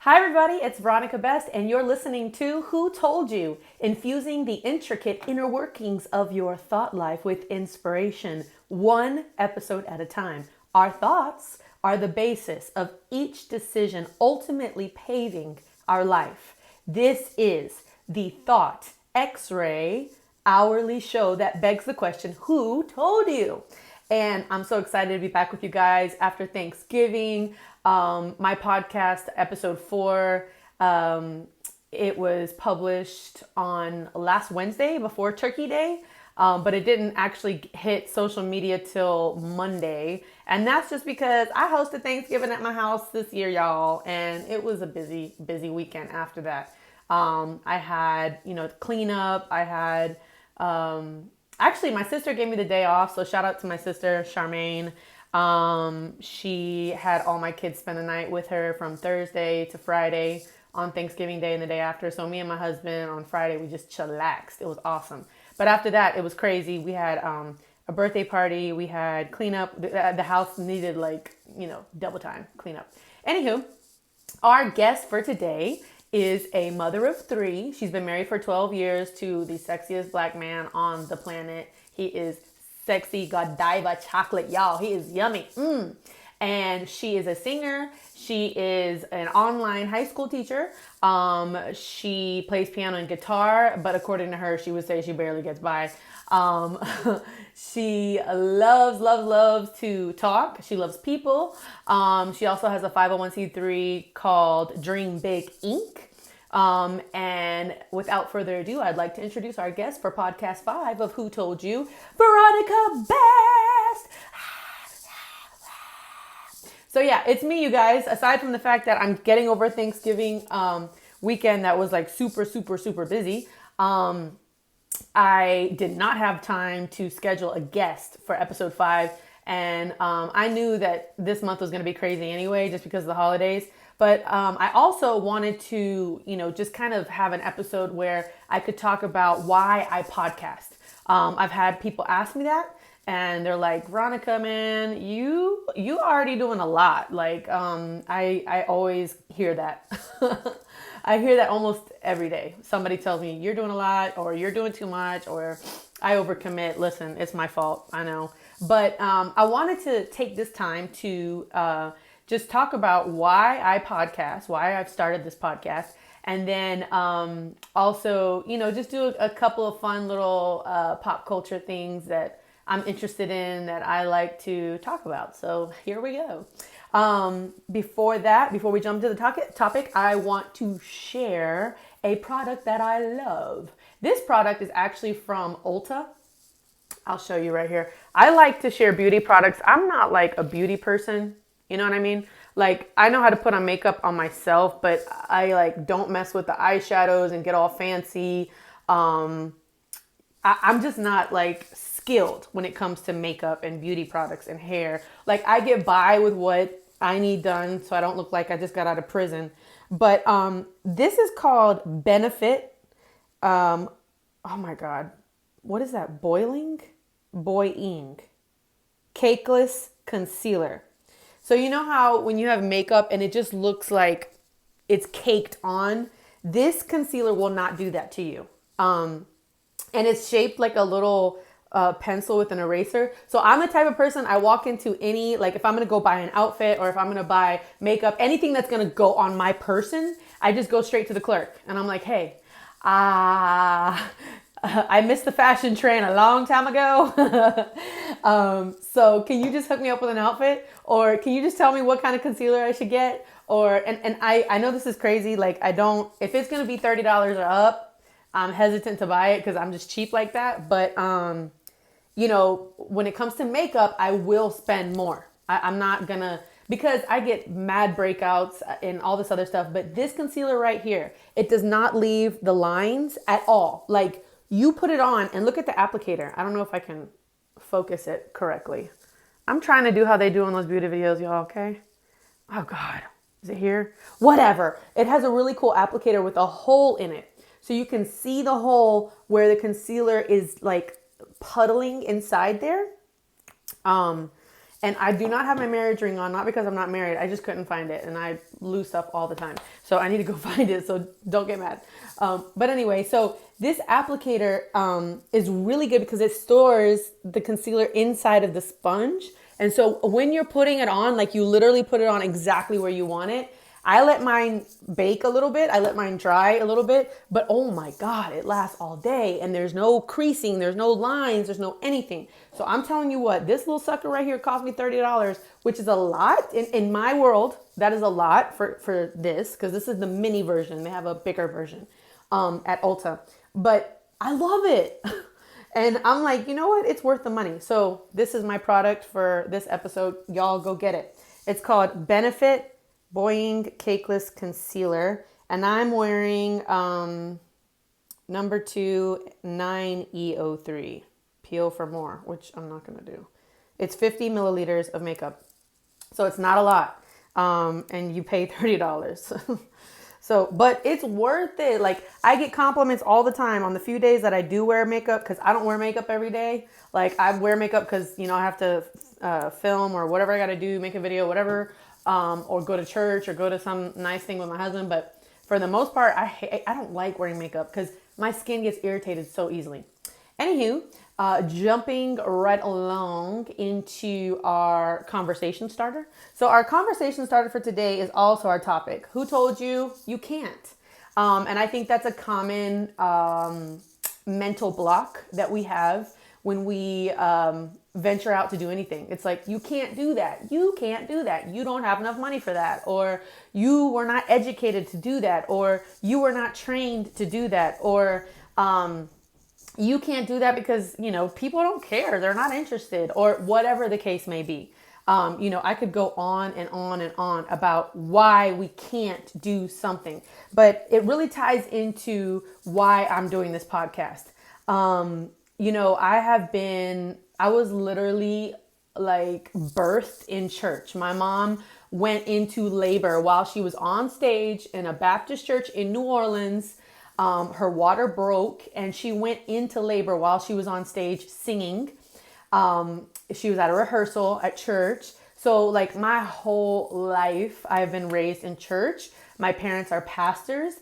Hi, everybody, it's Veronica Best, and you're listening to Who Told You? Infusing the intricate inner workings of your thought life with inspiration, one episode at a time. Our thoughts are the basis of each decision, ultimately paving our life. This is the Thought X-Ray hourly show that begs the question, who told you? And I'm so excited to be back with you guys after Thanksgiving. My podcast, episode 4, it was published on last Wednesday before Turkey Day, but it didn't actually hit social media till Monday. And that's just because I hosted Thanksgiving at my house this year, y'all, and it was a busy weekend after that. I had, cleanup. I had, actually, my sister gave me the day off, so shout out to my sister, Charmaine. She had all my kids spend the night with her from Thursday to Friday on Thanksgiving Day and the day after. So me and my husband on Friday, we just chillaxed. It was awesome. But after that, it was crazy. We had a birthday party. We had cleanup. The house needed double time cleanup. Anywho, our guest for today is a mother of 3. She's been married for 12 years to the sexiest black man on the planet. He is sexy Godiva chocolate, y'all. He is yummy. And she is a singer. She is an online high school teacher. She plays piano and guitar, but according to her, she would say she barely gets by. She loves to talk. She loves people. She also has a 501c3 called Dream Big Inc. And without further ado, I'd like to introduce our guest for podcast 5 of Who Told You, Veronica Best. So yeah, it's me, you guys. Aside from the fact that I'm getting over Thanksgiving weekend that was like super busy, I did not have time to schedule a guest for episode 5. And I knew that this month was going to be crazy anyway, just because of the holidays. But I also wanted to, just kind of have an episode where I could talk about why I podcast. I've had people ask me that, and they're like, Veronica, man, you already doing a lot. Like, I always hear that. I hear that almost every day. Somebody tells me you're doing a lot, or you're doing too much, or I overcommit. Listen, it's my fault. I know. But I wanted to take this time to just talk about why I podcast, why I've started this podcast. And then also, just do a couple of fun little pop culture things that I'm interested in that I like to talk about. So here we go. Before we jump to the topic, I want to share a product that I love. This product is actually from Ulta. I'll show you right here. I like to share beauty products. I'm not like a beauty person. You know what I mean? Like, I know how to put on makeup on myself, but I don't mess with the eyeshadows and get all fancy. I'm just not skilled when it comes to makeup and beauty products and hair. Like, I get by with what I need done so I don't look like I just got out of prison. But this is called Benefit. Oh my God. What is that? Boying Cakeless Concealer. So you know how when you have makeup and it just looks like it's caked on, this concealer will not do that to you. And it's shaped like a little pencil with an eraser. So I'm the type of person, I walk into any, if I'm going to go buy an outfit or if I'm going to buy makeup, anything that's going to go on my person, I just go straight to the clerk. And I'm like, hey, I missed the fashion train a long time ago. So can you just hook me up with an outfit, or can you just tell me what kind of concealer I should get? Or, and I know this is crazy. If it's going to be $30 or up, I'm hesitant to buy it because I'm just cheap like that. But, when it comes to makeup, I will spend more. I'm not gonna, because I get mad breakouts and all this other stuff. But this concealer right here, it does not leave the lines at all. You put it on and look at the applicator. I don't know if I can focus it correctly. I'm trying to do how they do on those beauty videos, y'all, okay? Oh God, is it here? Whatever. It has a really cool applicator with a hole in it. So you can see the hole where the concealer is puddling inside there. And And I do not have my marriage ring on, not because I'm not married. I just couldn't find it. And I lose stuff all the time. So I need to go find it. So don't get mad. But anyway, so this applicator is really good because it stores the concealer inside of the sponge. And so when you're putting it on, like you literally put it on exactly where you want it. I let mine bake a little bit. I let mine dry a little bit, but oh my God, it lasts all day and there's no creasing, there's no lines, there's no anything. So I'm telling you what, this little sucker right here cost me $30, which is a lot. In my world, that is a lot for this, because this is the mini version. They have a bigger version at Ulta, but I love it. And I'm like, you know what? It's worth the money. So this is my product for this episode. Y'all go get it. It's called Benefit Boying Cakeless Concealer, and I'm wearing number 2 9E03 Peel for More, which I'm not gonna do. It's 50 milliliters of makeup, so it's not a lot, and you pay $30. So, but it's worth it. Like, I get compliments all the time on the few days that I do wear makeup, because I don't wear makeup every day. Like, I wear makeup because, you know, I have to film or whatever I got to do, make a video, whatever. Or go to church or go to some nice thing with my husband. But for the most part, I don't like wearing makeup because my skin gets irritated so easily. Anywho, jumping right along into our conversation starter. So our conversation starter for today is also our topic. Who told you you can't? And I think that's a common mental block that we have when we venture out to do anything. It's like, you can't do that. You can't do that. You don't have enough money for that. Or you were not educated to do that. Or you were not trained to do that. Or you can't do that because, you know, people don't care. They're not interested, or whatever the case may be. You know, I could go on and on and on about why we can't do something, but it really ties into why I'm doing this podcast. You know, I was literally like birthed in church. My mom went into labor while she was on stage in a Baptist church in New Orleans. Her water broke and she went into labor while she was on stage singing. She was at a rehearsal at church. So like my whole life, I've been raised in church. My parents are pastors.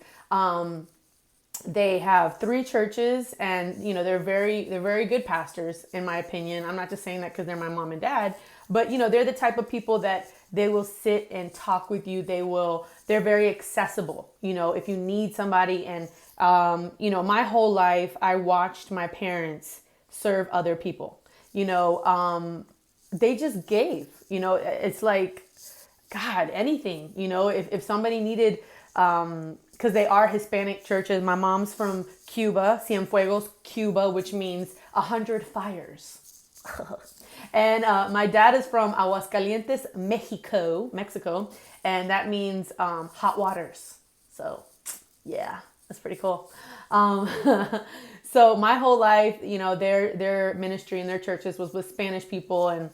They have 3 churches, and you know, they're very good pastors in my opinion. I'm not just saying that because they're my mom and dad, but you know, they're the type of people that they will sit and talk with you. They're very accessible. You know, if you need somebody, and you know, my whole life I watched my parents serve other people. You know, they just gave. You know, it's like, God, anything. You know, if somebody needed, because they are Hispanic churches. My mom's from Cuba, Cienfuegos, Cuba, which means 100 fires. And my dad is from Aguascalientes, Mexico, and that means hot waters. So yeah, that's pretty cool. So my whole life, you know, their ministry and their churches was with Spanish people, and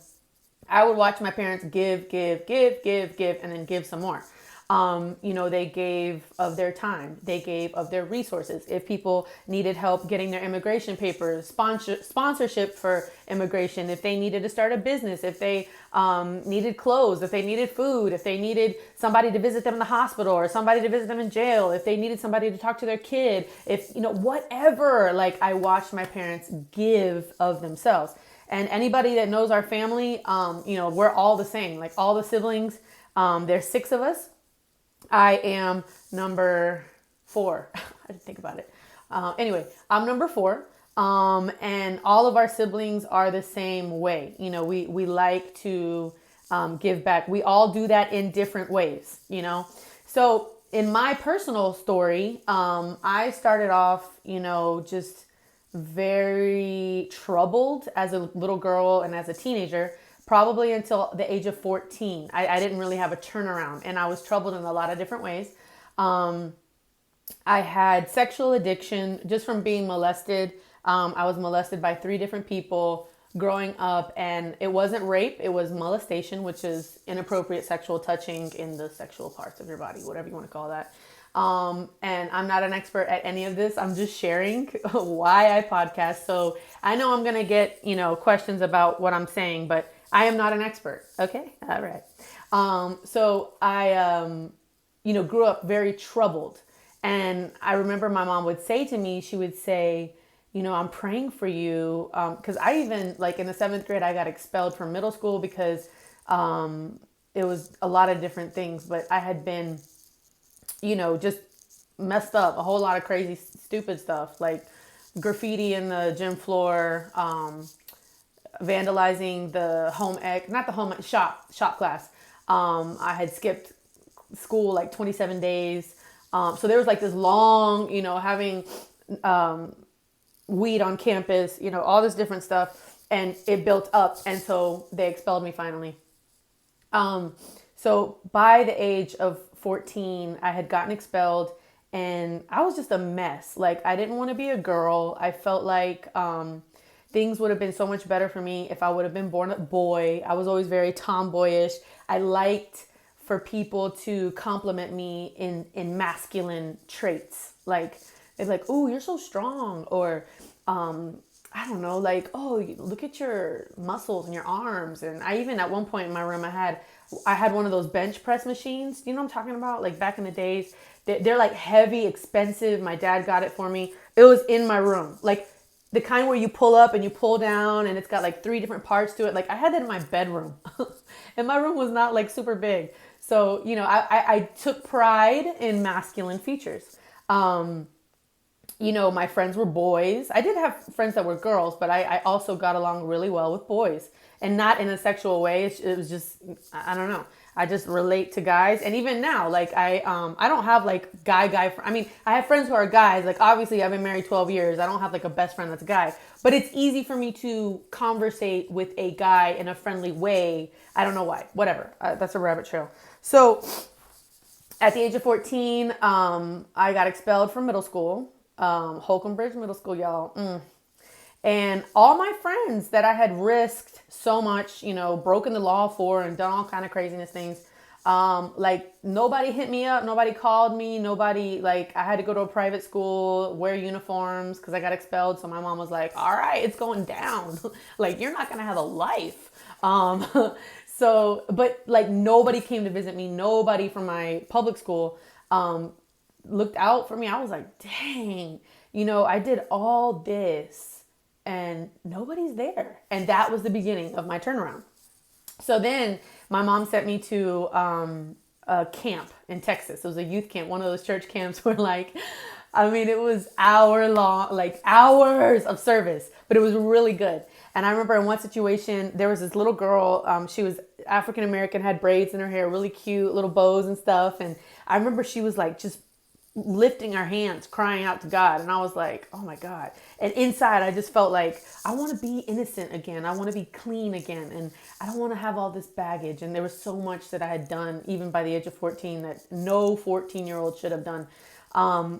I would watch my parents give, and then give some more. You know, they gave of their time. They gave of their resources. If people needed help getting their immigration papers, sponsorship for immigration, if they needed to start a business, if they needed clothes, if they needed food, if they needed somebody to visit them in the hospital or somebody to visit them in jail, if they needed somebody to talk to their kid, if, you know, whatever, like I watched my parents give of themselves. And anybody that knows our family, you know, we're all the same, like all the siblings, there's 6 of us. I am number 4. I didn't think about it. Anyway, I'm number 4. And all of our siblings are the same way. You know, we like to give back. We all do that in different ways, you know. So in my personal story, I started off, you know, just very troubled as a little girl and as a teenager. Probably until the age of 14. I didn't really have a turnaround, and I was troubled in a lot of different ways. I had sexual addiction just from being molested. I was molested by 3 different people growing up, and it wasn't rape. It was molestation, which is inappropriate sexual touching in the sexual parts of your body, whatever you want to call that. And I'm not an expert at any of this. I'm just sharing why I podcast. So I know I'm going to get, you know, questions about what I'm saying, but I am not an expert. Okay. All right. So I, grew up very troubled. And I remember my mom would say to me, she would say, I'm praying for you. Cause I even like in the seventh grade, I got expelled from middle school because, it was a lot of different things, but I had been, just messed up a whole lot of crazy, stupid stuff like graffiti in the gym floor, vandalizing the home ec, not the home shop class. I had skipped school like 27 days. So there was like this long, having weed on campus, all this different stuff, and it built up. And so they expelled me finally. So by the age of 14, I had gotten expelled and I was just a mess. Like I didn't want to be a girl. I felt like, things would have been so much better for me if I would have been born a boy. I was always very tomboyish. I liked for people to compliment me in masculine traits. Like, it's like, oh, you're so strong. Or, I don't know, like, oh, look at your muscles and your arms. And I even at one point in my room, I had one of those bench press machines. You know what I'm talking about? Like back in the days, they're like heavy, expensive. My dad got it for me. It was in my room. Like, the kind where you pull up and you pull down and it's got like 3 different parts to it. Like I had that in my bedroom and my room was not like super big. So, I took pride in masculine features. My friends were boys. I did have friends that were girls, but I also got along really well with boys and not in a sexual way. It was just, I don't know. I just relate to guys. And even now, like I don't have like guy. I mean, I have friends who are guys. Like obviously I've been married 12 years. I don't have like a best friend that's a guy, but it's easy for me to conversate with a guy in a friendly way. I don't know why, whatever. That's a rabbit trail. So at the age of 14, I got expelled from middle school, Holcomb Bridge Middle School, y'all. And all my friends that I had risked so much, broken the law for and done all kind of craziness things. Like nobody hit me up. Nobody called me. Nobody, like I had to go to a private school, wear uniforms because I got expelled. So my mom was like, all right, it's going down. Like, you're not going to have a life. But like nobody came to visit me. Nobody from my public school, looked out for me. I was like, dang, I did all this and nobody's there. And that was the beginning of my turnaround. So then my mom sent me to a camp in Texas. It was a youth camp, one of those church camps where it was hours of service, but it was really good. And I remember in one situation, there was this little girl, she was African-American, had braids in her hair, really cute, little bows and stuff. And I remember she was like just lifting her hands, crying out to God. And I was like, oh my God. And inside, I just felt like, I want to be innocent again. I want to be clean again. And I don't want to have all this baggage. And there was so much that I had done, even by the age of 14, that no 14-year-old should have done. I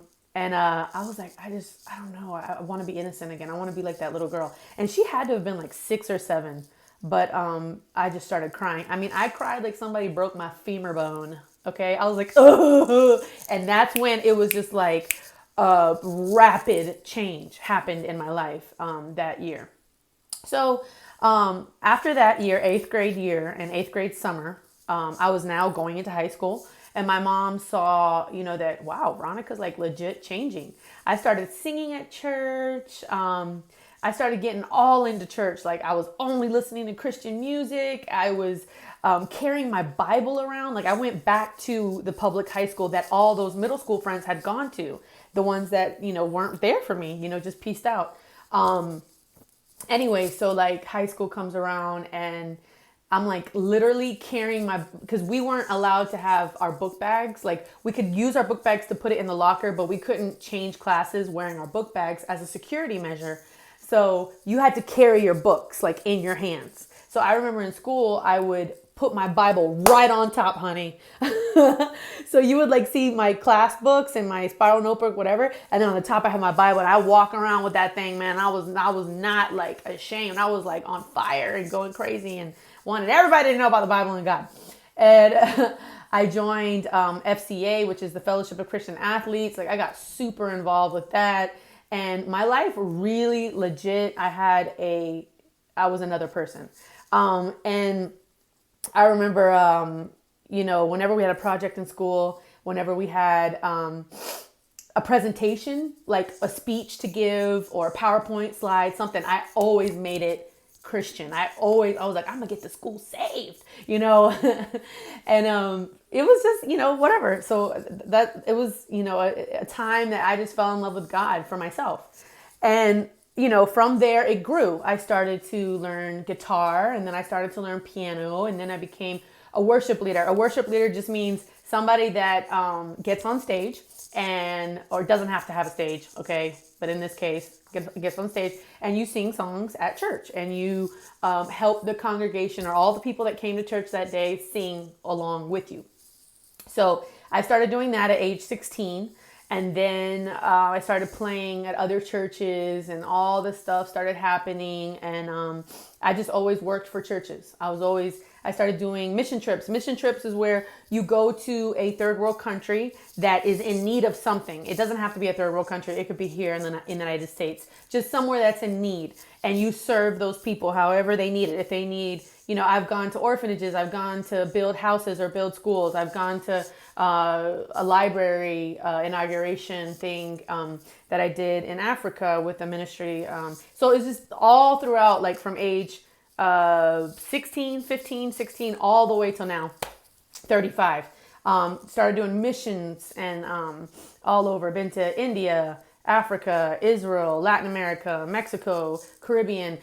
was like, I don't know. I want to be innocent again. I want to be like that little girl. And she had to have been like 6 or 7. But I just started crying. I mean, I cried like somebody broke my femur bone. Okay. I was like, oh, and that's when it was just like a rapid change happened in my life that year. So after that year, 8th grade year and 8th grade summer, I was now going into high school. And my mom saw, that, wow, Veronica's like legit changing. I started singing at church. I started getting all into church. Like I was only listening to Christian music. I was carrying my Bible around. Like I went back to the public high school that all those middle school friends had gone to. The ones that, weren't there for me, just pieced out. Anyway, so like high school comes around and I'm like literally carrying because we weren't allowed to have our book bags. Like we could use our book bags to put it in the locker, but we couldn't change classes wearing our book bags as a security measure. So you had to carry your books like in your hands. So I remember in school, I would put my Bible right on top, honey. So you would like see my class books and my spiral notebook, whatever. And then on the top, I had my Bible and I walk around with that thing, man. I was not like ashamed. I was like on fire and going crazy and wanted everybody to know about the Bible and God. And I joined FCA, which is the Fellowship of Christian Athletes. Like I got super involved with that. And my life really legit, I was another person. And I remember, whenever we had a project in school, whenever we had a presentation, like a speech to give or a PowerPoint slide, something, I always made it Christian. I was like, I'm gonna get the school saved, and it was just, whatever. So that it was, a time that I just fell in love with God for myself. And, from there it grew. I started to learn guitar, and then I started to learn piano, and then I became a worship leader. A worship leader just means somebody that gets on stage or doesn't have to have a stage, okay? But in this case, gets on stage and you sing songs at church, and you help the congregation or all the people that came to church that day sing along with you. So I started doing that at age 16. And then I started playing at other churches, and all this stuff started happening. And I just always worked for churches. I started doing mission trips. Mission trips is where you go to a third world country that is in need of something. It doesn't have to be a third world country. It could be here in the United States, just somewhere that's in need. And you serve those people however they need it. If they need, I've gone to orphanages. I've gone to build houses or build schools. I've gone to a library inauguration thing that I did in Africa with the ministry. So it's just all throughout, like from age 16, all the way till now, 35. Started doing missions and all over. Been to India, Africa, Israel, Latin America, Mexico, Caribbean,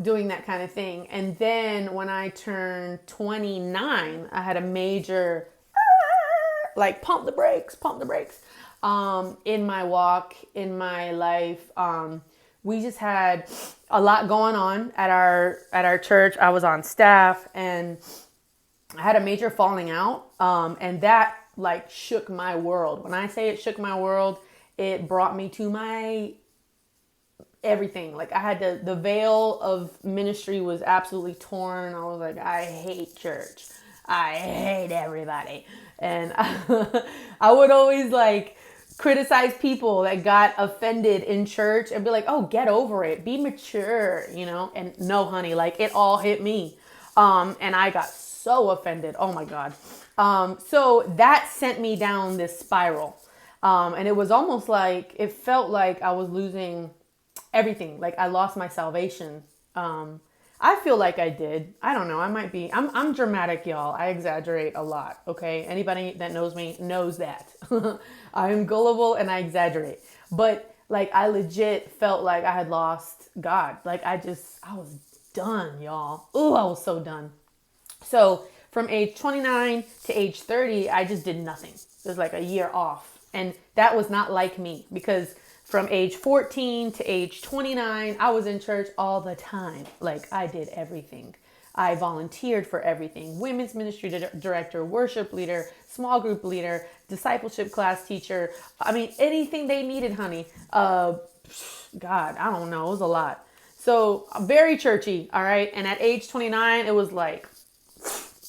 doing that kind of thing. And then when I turned 29, I had a major like pump the brakes in my walk, in my life. We just had a lot going on at our church. I was on staff, and I had a major falling out, and that like shook my world. When I say it shook my world, it brought me to my everything. Like I had the veil of ministry was absolutely torn. I was like, I hate church. I hate everybody. And I would always like criticize people that got offended in church and be like, oh, get over it. Be mature, And no, honey, like it all hit me. And I got so offended. Oh my God. So that sent me down this spiral. And it was almost like, it felt like I was losing everything. Like I lost my salvation. I feel like I did. I don't know. I'm dramatic, y'all. I exaggerate a lot. Okay. Anybody that knows me knows that. I'm gullible and I exaggerate, but like I legit felt like I had lost God. Like I was done, y'all. Ooh, I was so done. So from age 29 to age 30, I just did nothing. It was like a year off. And that was not like me, because from age 14 to age 29, I was in church all the time. Like I did everything. I volunteered for everything. Women's ministry director, worship leader, small group leader, discipleship class teacher. I mean, anything they needed, honey. God, I don't know. It was a lot. So very churchy. All right. And at age 29, it was like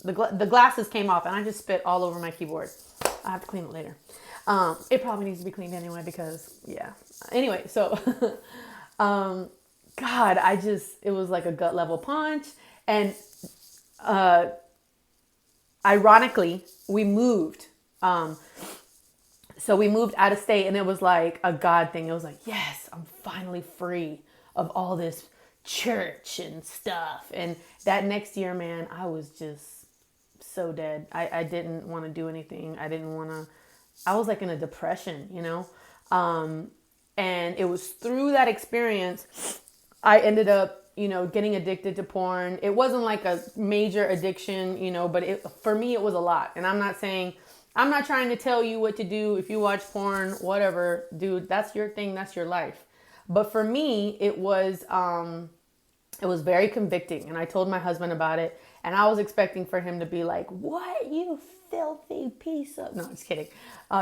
the glasses came off and I just spit all over my keyboard. I have to clean it later. It probably needs to be cleaned anyway because, yeah. Anyway, so, God, it was like a gut level punch. And, ironically, we moved. So we moved out of state, and it was like a God thing. It was like, yes, I'm finally free of all this church and stuff. And that next year, man, I was just so dead. I didn't want to do anything. I was like in a depression, and it was through that experience, I ended up, getting addicted to porn. It wasn't like a major addiction, but for me, it was a lot. And I'm not trying to tell you what to do. If you watch porn, whatever, dude, that's your thing. That's your life. But for me, it was very convicting. And I told my husband about it, and I was expecting for him to be like, what, you filthy piece of... No, just kidding.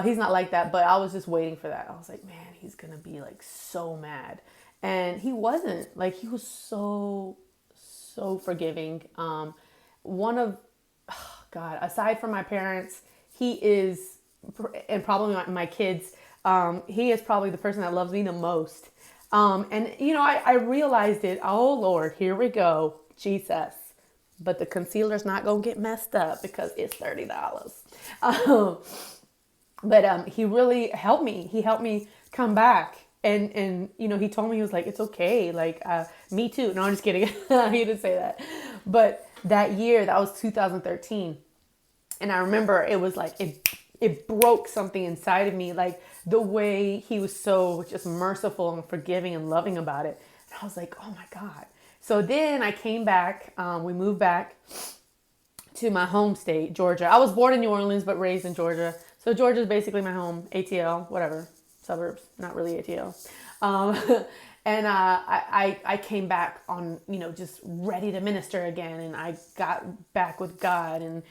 He's not like that, but I was just waiting for that. I was like, man, he's going to be like so mad. And he wasn't. Like, he was so forgiving. God, aside from my parents, he is, and probably my kids, he is probably the person that loves me the most. And, I realized it. Oh, Lord, here we go. Jesus. but the concealer's not going to get messed up because it's $30. Um, but he really helped me. He helped me come back. And he told me, he was like, it's okay. Like, me too. No, I'm just kidding. He didn't say that. But that year, that was 2013. And I remember it was like, it broke something inside of me. Like the way he was so just merciful and forgiving and loving about it. And I was like, oh my God. So then I came back. We moved back to my home state, Georgia. I was born in New Orleans, but raised in Georgia. So Georgia is basically my home, ATL, whatever, suburbs, not really ATL. And I came back on, just ready to minister again. And I got back with God.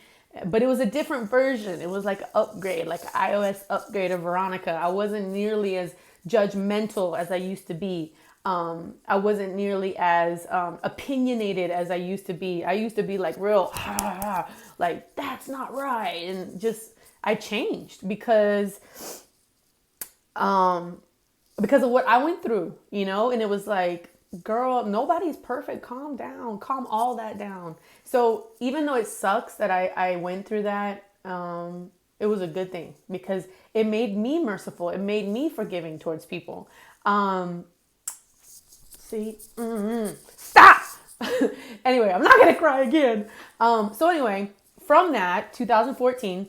But it was a different version. It was like an upgrade, like an iOS upgrade of Veronica. I wasn't nearly as judgmental as I used to be. I wasn't nearly as opinionated as I used to be. I used to be like real, like that's not right. And just, I changed because of what I went through, and it was like, girl, nobody's perfect. Calm down, calm all that down. So even though it sucks that I went through that, it was a good thing because it made me merciful. It made me forgiving towards people. Stop. Anyway, I'm not going to cry again. So anyway, from that 2014,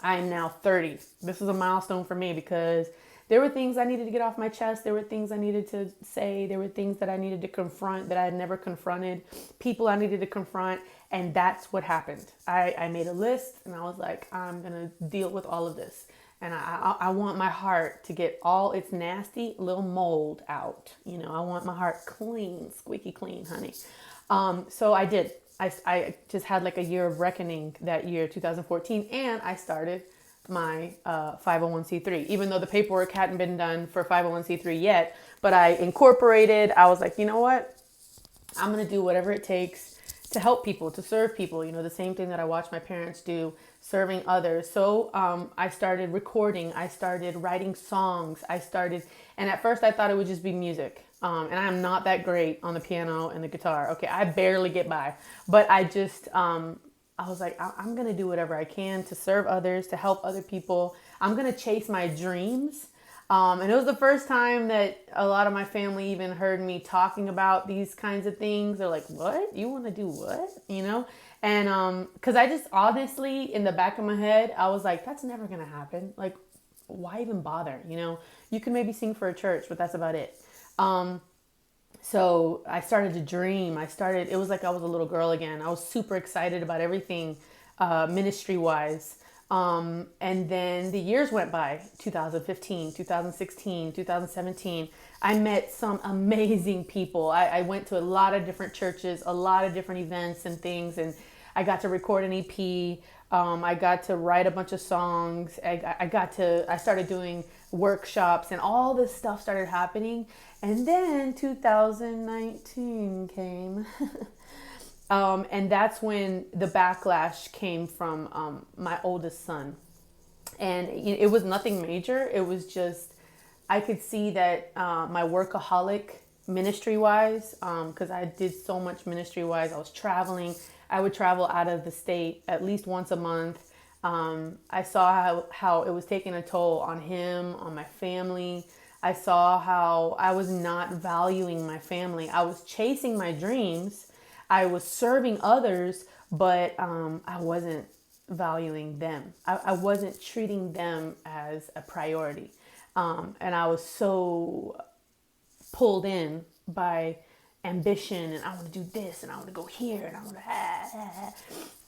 I am now 30. This is a milestone for me because there were things I needed to get off my chest. There were things I needed to say. There were things that I needed to confront that I had never confronted. People I needed to confront. And that's what happened. I made a list and I was like, I'm going to deal with all of this. And I want my heart to get all its nasty little mold out. I want my heart clean, squeaky clean, honey. So I did. I just had like a year of reckoning that year, 2014. And I started my 501c3, even though the paperwork hadn't been done for 501c3 yet. But I incorporated. I was like, you know what? I'm going to do whatever it takes to help people, to serve people. The same thing that I watched my parents do, serving others. So I started recording. I started writing songs. And at first I thought it would just be music. And I'm not that great on the piano and the guitar. Okay, I barely get by. But I just, I was like, I'm going to do whatever I can to serve others, to help other people. I'm going to chase my dreams. And it was the first time that a lot of my family even heard me talking about these kinds of things. They're like, what? You want to do what? And because I just honestly, in the back of my head, I was like, that's never going to happen. Like, why even bother? You can maybe sing for a church, but that's about it. So I started to dream. It was like I was a little girl again. I was super excited about everything ministry wise. And then the years went by, 2015, 2016, 2017. I met some amazing people. I went to a lot of different churches, a lot of different events and things. And I got to record an EP. I got to write a bunch of songs. I started doing workshops and all this stuff started happening. And then 2019 came. And that's when the backlash came from my oldest son. And it was nothing major. It was just, I could see that my workaholic ministry-wise, because I did so much ministry-wise. I was traveling. I would travel out of the state at least once a month. I saw how it was taking a toll on him, on my family. I saw how I was not valuing my family. I was chasing my dreams. I was serving others, but I wasn't valuing them. I wasn't treating them as a priority. And I was so pulled in by ambition and I want to do this and I want to go here and I want to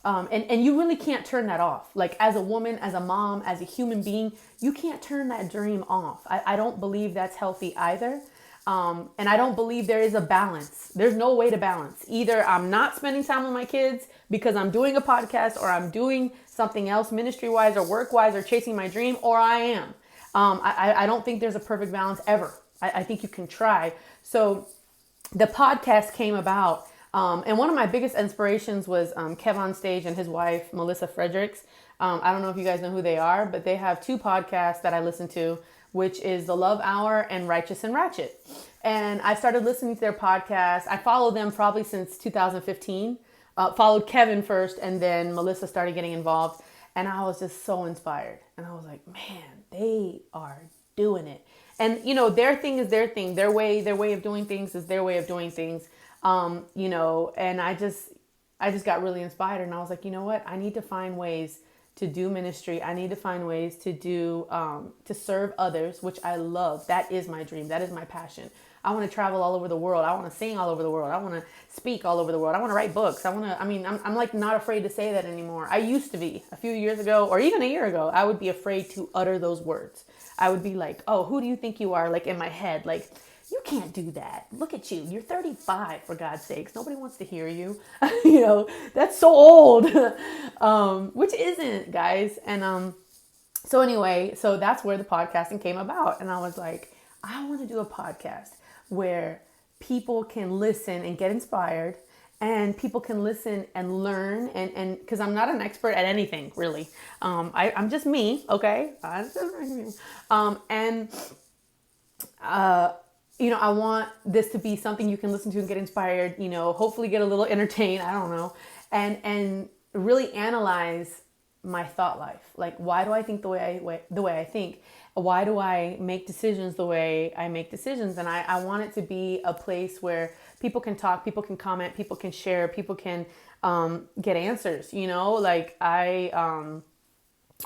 and you really can't turn that off. Like as a woman, as a mom, as a human being, you can't turn that dream off. I don't believe that's healthy either. And I don't believe there is a balance. There's no way to balance. Either I'm not spending time with my kids because I'm doing a podcast or I'm doing something else ministry-wise or work-wise or chasing my dream, or I am. I don't think there's a perfect balance ever. I think you can try. So the podcast came about. And one of my biggest inspirations was Kev on Stage and his wife, Melissa Fredericks. I don't know if you guys know who they are, but they have two podcasts that I listen to, which is The Love Hour and Righteous and Ratchet. And I started listening to their podcast. I followed them probably since 2015. followed Kevin first, and then Melissa started getting involved. And I was just so inspired. And I was like, man, they are doing it. And, their thing is their thing. Their way of doing things is their way of doing things. And I just got really inspired. And I was like, you know what? I need to find ways to do ministry. I need to find ways to do, to serve others, which I love. That is my dream. That is my passion. I want to travel all over the world. I want to sing all over the world. I want to speak all over the world. I want to write books. I'm like not afraid to say that anymore. I used to be a few years ago, or even a year ago, I would be afraid to utter those words. I would be like, oh, who do you think you are? Like in my head, like, you can't do that. Look at you. You're 35, for God's sakes. Nobody wants to hear you. That's so old, which isn't, guys. And so anyway, so that's where the podcasting came about. And I was like, I want to do a podcast where people can listen and get inspired, and people can listen and learn, and because I'm not an expert at anything, really. I'm just me, okay? I want this to be something you can listen to and get inspired, hopefully get a little entertained, I don't know, and really analyze my thought life. Like, why do I think the way I think? Why do I make decisions the way I make decisions? And I want it to be a place where people can talk, people can comment, people can share, people can get answers, like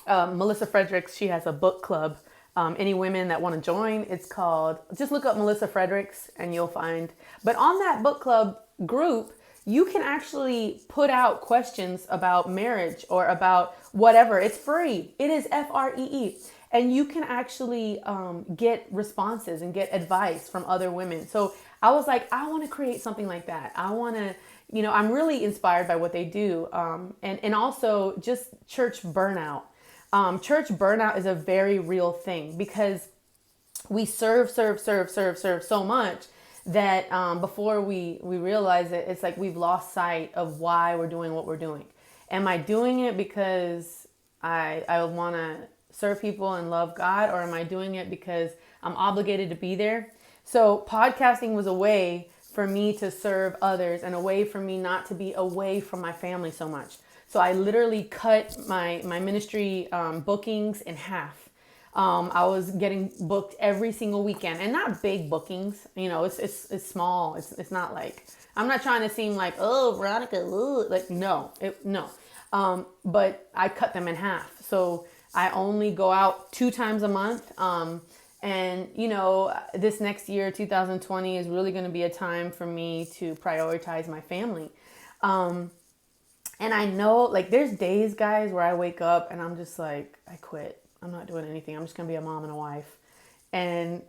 Melissa Fredericks, she has a book club. Any women that want to join, it's called, just look up Melissa Fredericks and you'll find. But on that book club group, you can actually put out questions about marriage or about whatever. It's free. It is free. And you can actually get responses and get advice from other women. So I was like, I want to create something like that. I want to, I'm really inspired by what they do. And also just church burnout. Church burnout is a very real thing because we serve so much that before we realize it, it's like we've lost sight of why we're doing what we're doing. Am I doing it because I want to serve people and love God, or am I doing it because I'm obligated to be there? So podcasting was a way for me to serve others and a way for me not to be away from my family so much. So I literally cut my ministry bookings in half. I was getting booked every single weekend, and not big bookings. It's small. It's not like, I'm not trying to seem like, oh, Veronica, like no. But I cut them in half. So I only go out 2 times a month. And this next year, 2020, is really going to be a time for me to prioritize my family. And I know, like, there's days, guys, where I wake up and I'm just like, I quit. I'm not doing anything. I'm just going to be a mom and a wife. And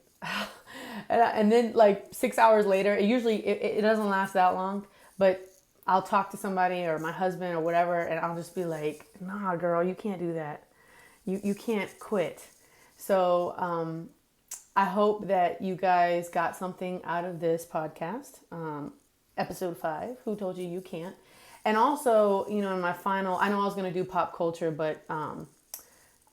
then like 6 hours later, it doesn't last that long, but I'll talk to somebody or my husband or whatever, and I'll just be like, nah, girl, you can't do that. You can't quit. So I hope that you guys got something out of this podcast. Episode 5, Who Told You You Can't? And also, in my final, I know I was going to do pop culture, but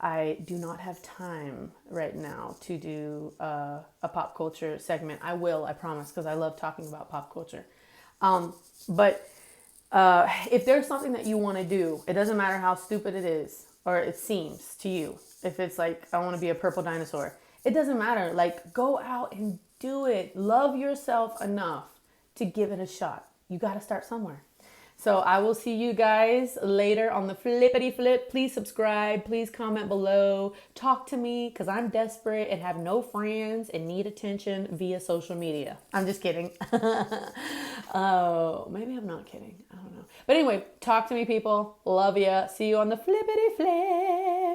I do not have time right now to do a pop culture segment. I will, I promise, because I love talking about pop culture. But if there's something that you want to do, it doesn't matter how stupid it is or it seems to you. If it's like, I want to be a purple dinosaur, it doesn't matter. Like, go out and do it. Love yourself enough to give it a shot. You got to start somewhere. So I will see you guys later on the flippity flip. Please subscribe. Please comment below. Talk to me because I'm desperate and have no friends and need attention via social media. I'm just kidding. Oh, maybe I'm not kidding. I don't know. But anyway, talk to me, people. Love ya. See you on the flippity flip.